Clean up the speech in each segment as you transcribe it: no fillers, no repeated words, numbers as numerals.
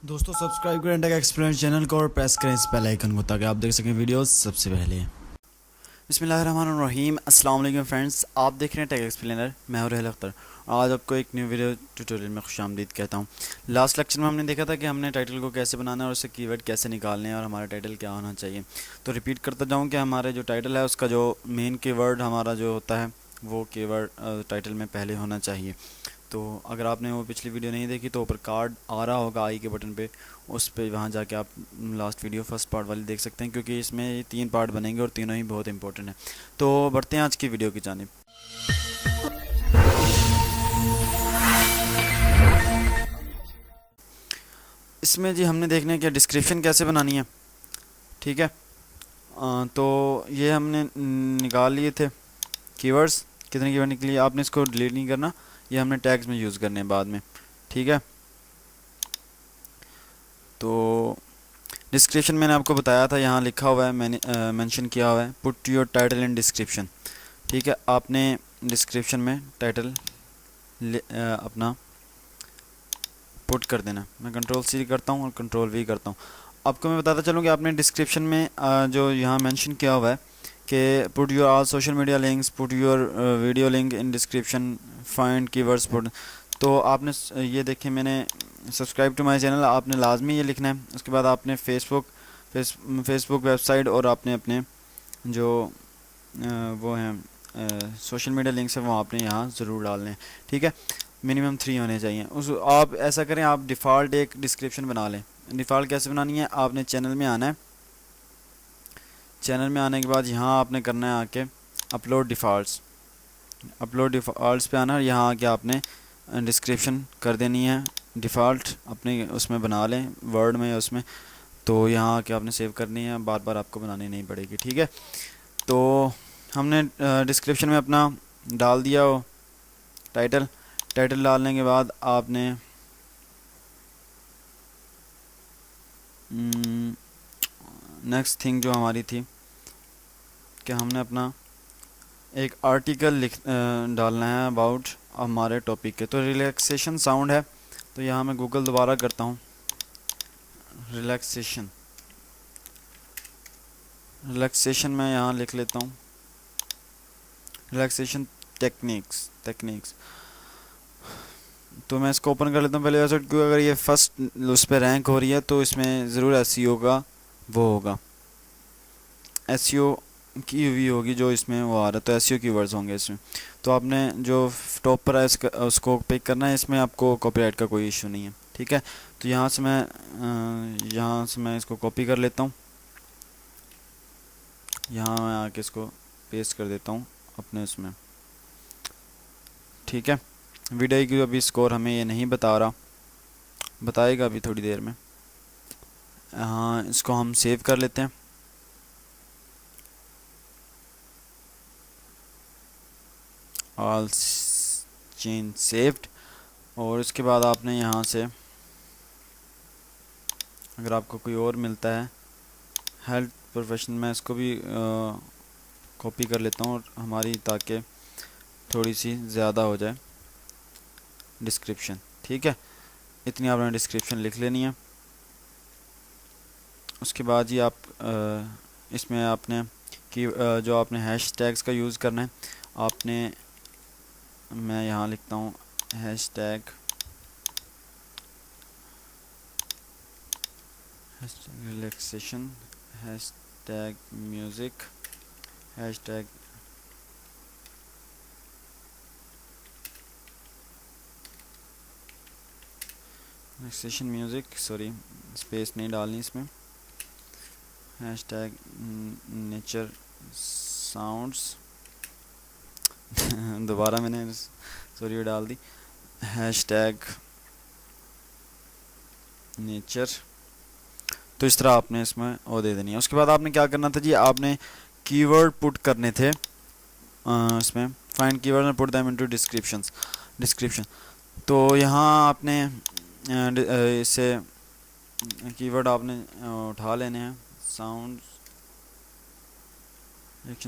दोस्तों सब्सक्राइब करें take experience channel को और प्रेस करें इस बेल आइकन को ताकि आप देख सकें वीडियोस सबसे पहले। बिस्मिल्लाहिर्रहमानिर्रहीम, अस्सलाम वालेकुम फ्रेंड्स, आप देख रहे हैं टेक एक्सप्लेनर। मैं हूं रहल अख्तर और आज आपको एक न्यू वीडियो ट्यूटोरियल में खुशामदीद कहता हूं। लास्ट लेक्चर में हमने देखा था कि हमने टाइटल को कैसे बनाना है और उससे कीवर्ड कैसे निकालने हैं और हमारा टाइटल क्या होना चाहिए। तो रिपीट करता जाऊँ कि हमारे जो टाइटल है उसका जो मेन कीवर्ड हमारा जो होता है वो कीवर्ड टाइटल में पहले होना चाहिए। तो अगर आपने वो पिछली वीडियो नहीं देखी तो ऊपर कार्ड आ रहा होगा आई के बटन पे, उस पे वहाँ जाके आप लास्ट वीडियो फर्स्ट पार्ट वाली देख सकते हैं, क्योंकि इसमें ये 3 पार्ट बनेंगे और तीनों ही बहुत इंपॉर्टेंट हैं। तो बढ़ते हैं आज की वीडियो की जानिब। इसमें जी हमने देखना है कि डिस्क्रिप्शन कैसे बनानी है। ठीक है, तो ये हमने निकाल लिए थे कीवर्ड्स। कितने कीवर्ड निकली, आपने इसको डिलीट नहीं करना, ये हमने टैग्स में यूज़ करने हैं बाद में। ठीक है, तो डिस्क्रिप्शन मैंने आपको बताया था, यहाँ लिखा हुआ है, मैंने मेंशन किया हुआ है put your title in description. ठीक है, आपने डिस्क्रिप्शन में टाइटल अपना पुट कर देना। मैं कंट्रोल सी करता हूँ और कंट्रोल वी करता हूँ। आपको मैं बताता चलूँ कि आपने डिस्क्रिप्शन में जो यहाँ मेंशन किया हुआ है कि put your all social media links, put your video link in description, find keywords put. तो आपने ये देखें, मैंने सब्सक्राइब टू माय चैनल आपने लाजमी ये लिखना है। उसके बाद आपने फेसबुक वेबसाइट और आपने अपने जो वो हैं सोशल मीडिया लिंक्स हैं वो आपने यहाँ ज़रूर डालने हैं। ठीक है, मिनिमम 3 होने चाहिए। उस आप ऐसा करें, आप डिफ़ॉल्ट एक डिस्क्रिप्शन बना लें। डिफ़ॉल्ट कैसे बनानी है, आपने चैनल में आना है। चैनल में आने के बाद यहाँ आपने करना है आके अपलोड डिफ़ॉल्ट्स पे आना है। यहाँ आके आपने डिस्क्रिप्शन कर देनी है डिफ़ॉल्ट, अपने उसमें बना लें वर्ड में उसमें। तो यहाँ आके आपने सेव करनी है, बार बार आपको बनानी नहीं पड़ेगी। ठीक है, तो हमने डिस्क्रिप्शन में अपना डाल दिया हो टाइटल डालने के बाद आपने नेक्स्ट थिंग जो हमारी थी कि हमने अपना एक आर्टिकल डालना है अबाउट हमारे टॉपिक के। तो रिलैक्सेशन साउंड है, तो यहाँ मैं गूगल दोबारा करता हूँ। रिलैक्सेशन मैं यहाँ लिख लेता हूँ, रिलैक्सेशन टेक्निक्स। तो मैं इसको ओपन कर लेता हूँ पहले वेबसाइट, क्योंकि अगर ये फर्स्ट उस पर रैंक हो रही है तो इसमें ज़रूर एसईओ का वो होगा, एसईओ की हुई होगी जो इसमें वो आ रहा है, तो एसईओ कीवर्ड्स होंगे इसमें। तो आपने जो टॉप पर है उसको पिक करना है, इसमें आपको कॉपीराइट का कोई इशू नहीं है। ठीक है, तो यहाँ से मैं इसको कॉपी कर लेता हूँ, यहाँ मैं आके इसको पेस्ट कर देता हूँ अपने इसमें। ठीक है, वीडियो की अभी स्कोर हमें ये नहीं बता रहा, बताएगा अभी थोड़ी देर में। हाँ, इसको हम सेव कर लेते हैं। All change saved. और उसके बाद आपने यहाँ से अगर आपको कोई और मिलता है हेल्थ प्रोफेशन, मैं इसको भी कॉपी कर लेता हूँ और हमारी ताकि थोड़ी सी ज़्यादा हो जाए डिस्क्रिप्शन। ठीक है, इतनी आपने डिस्क्रिप्शन लिख लेनी है। उसके बाद ही आप इसमें आपने कि जो आपने हैश टैग्स का यूज़ करना है आपने, मैं यहाँ लिखता हूँ hash tag relaxation, hash tag music, hash tag relaxation music, sorry space नहीं डालनी इसमें, हैश टैग नेचर साउंड्स दोबारा मैंने सॉरी डाल दी, हैश टैग नेचर। तो इस तरह आपने इसमें वो दे देनी है। उसके बाद आपने क्या करना था जी, आपने कीवर्ड पुट करने थे इसमें, find keyword and put them into description. तो यहाँ आपने इससे कीवर्ड आपने उठा लेने हैं।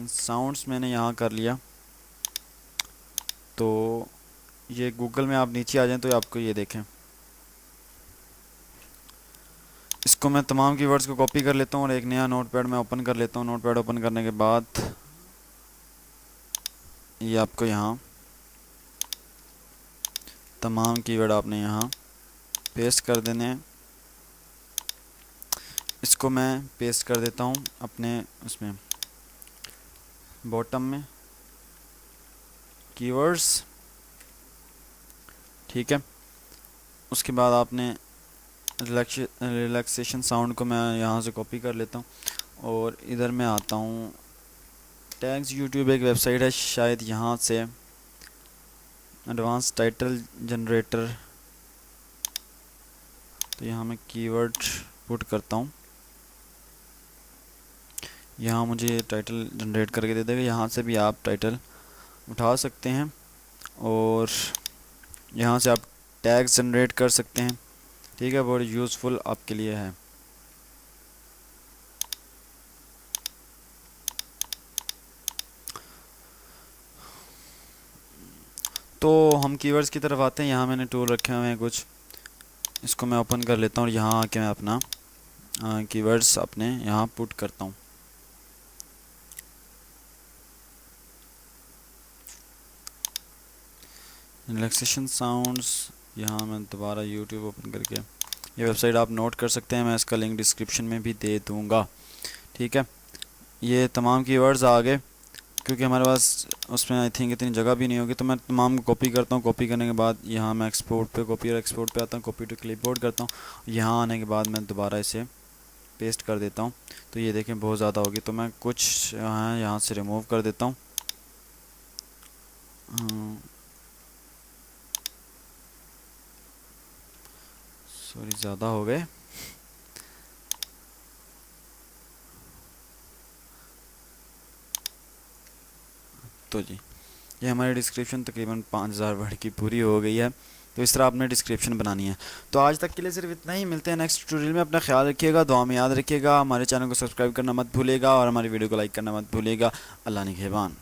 साउंड्स मैंने यहाँ कर लिया। तो ये गूगल में आप नीचे आ जाएं तो आपको ये देखें, इसको मैं तमाम कीवर्ड्स को कॉपी कर लेता हूँ और एक नया नोटपैड मैं ओपन कर लेता हूँ। नोटपैड ओपन करने के बाद ये आपको यहाँ तमाम कीवर्ड आपने यहाँ पेस्ट कर देने हैं। इसको मैं पेस्ट कर देता हूँ अपने उसमें बॉटम में कीवर्ड्स, ठीक है। उसके बाद आपने रिलैक्सेशन साउंड को मैं यहाँ से कॉपी कर लेता हूँ और इधर मैं आता हूँ टैग्स यूट्यूब एक वेबसाइट है, शायद यहाँ से एडवांस टाइटल जनरेटर, तो यहाँ मैं कीवर्ड पुट करता हूँ। यहाँ मुझे टाइटल जनरेट करके दे देगा। यहाँ से भी आप टाइटल उठा सकते हैं और यहाँ से आप टैग्स जनरेट कर सकते हैं, ठीक है। बहुत यूज़फुल आपके लिए है। तो हम कीवर्ड्स की तरफ आते हैं। यहाँ मैंने टूल रखे हुए हैं कुछ, इसको मैं ओपन कर लेता हूँ और यहाँ आके मैं अपना कीवर्ड्स अपने यहाँ पुट करता हूँ। रिलैक्सेशन साउंड्स, यहाँ मैं दोबारा यूट्यूब ओपन करके ये वेबसाइट आप नोट कर सकते हैं, मैं इसका लिंक डिस्क्रिप्शन में भी दे दूँगा, ठीक है। ये तमाम कीवर्ड्स आ गए, क्योंकि हमारे पास उसमें आई थिंक इतनी जगह भी नहीं होगी, तो मैं तमाम कॉपी करता हूँ। कॉपी करने के बाद यहाँ मैं एक्सपोर्ट पे, कॉपी और एक्सपोर्ट पे आता हूँ, कॉपी टू क्लिपबोर्ड करता हूँ। यहाँ आने के बाद मैं दोबारा इसे पेस्ट कर देता हूँ। तो ये देखें बहुत ज़्यादा होगी, तो मैं कुछ यहाँ से रिमूव कर देता हूँ। सॉरी, ज़्यादा हो गए। तो जी, ये हमारी डिस्क्रिप्शन तकरीबन 5000 वर्ड की पूरी हो गई है। तो इस तरह आपने डिस्क्रिप्शन बनानी है। तो आज तक के लिए सिर्फ इतना ही। मिलते हैं नेक्स्ट ट्यूटोरियल में। अपना ख्याल रखिएगा, दुआ में याद रखिएगा। हमारे चैनल को सब्सक्राइब करना मत भूलिएगा और हमारी वीडियो को लाइक करना मत भूलिएगा। अल्लाह निगहबान।